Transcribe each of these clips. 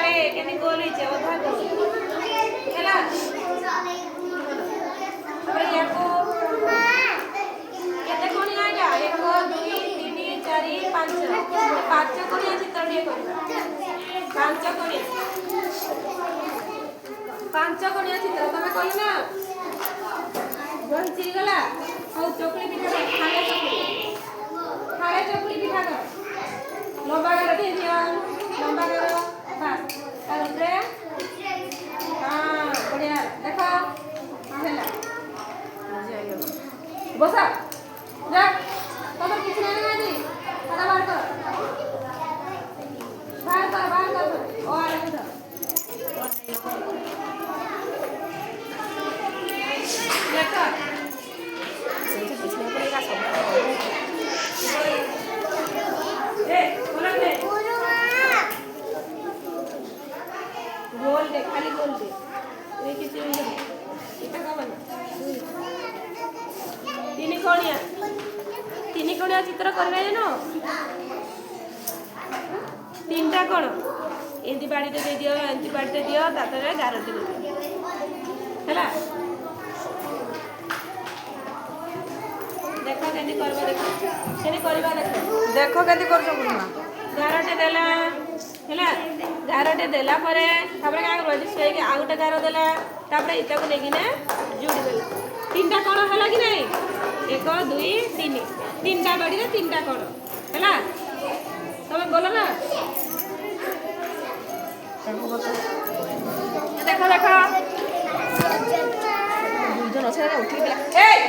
अरे केनी गोल है अधा गोल हैला अरे याको केते कोणी आइला 1 2 3 4 5 पांच कोणी चित्र टिए कर पांच कोणी चित्र तमे कहले ना गोल चिरी गला और चकली पिठा खाले चकली पिठा कर लंबा कर दे दिया लंबा करो बस और ऊपर हां बढ़िया देखो आला बसा जा तब किछ नहीं आजी खाना बाहर कर और इधर देखो से पिछले पड़ेगा सब ए बोलो दे गोल दे खाली गोल दे ये किसी में इतना का बना तीन कोणिया चित्र करबे न तीनटा कोण एंती बाड़ीटे दे दियो एंती बाड़ीटे दियो तातरे गारटी हैला देखो केंती करबे देखो केनी करबा देखो केंती करछो गुरुमा गारटे देला हैला गारटे देला परे तापरे का करबे से के आउटे गारो देला तापरे इता को लेकिन जोड़ी देला तीनटा कोण हैला कि नहीं 1 2 3 तीनटा बाड़ी रे तीनटा कोण हैला तमे बोलो ना देखो देखो दुजन আছে না উঠি দিলা এই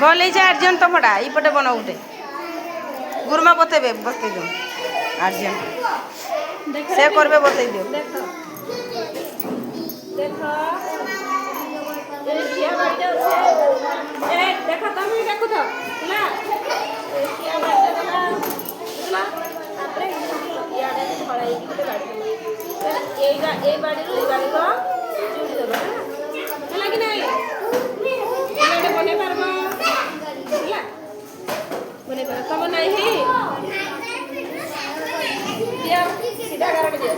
बोले जे अर्जन तो पड़ा ई पटे बना उठे गुरमा बतेबे बते दो अर्जन से करबे बते दियो देखो देखो ए किया बाटे छे ए देखो तुम ही देखो तो ना किया बाटे ना आपरे याडे छळाई की बाटे ए बाड़ी रो ए बाड़ी को चूड़ी देबा ना लागी नहीं एडे बने पारबो ହେଲା बने कर तम नहीं दिया सीधा गारट दिया